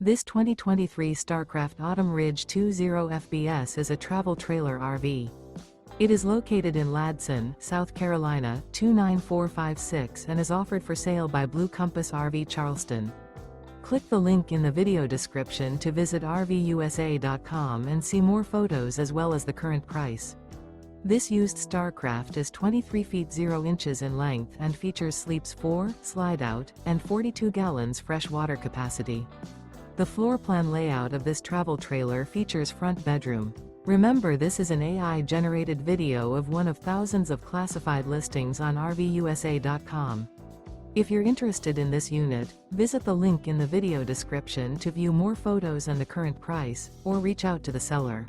This 2023 Starcraft Autumn Ridge 20 FBS is a travel trailer RV. It is located in Ladson, South Carolina, 29456 and is offered for sale by Blue Compass RV Charleston. Click the link in the video description to visit RVUSA.com and see more photos as well as the current price. This used Starcraft is 23 feet 0 inches in length and features sleeps 4, Slideout, and 42 gallons fresh water capacity. The floor plan layout of this travel trailer features front bedroom. Remember, this is an AI-generated video of one of thousands of classified listings on RVUSA.com. If you're interested in this unit, visit the link in the video description to view more photos and the current price, or reach out to the seller.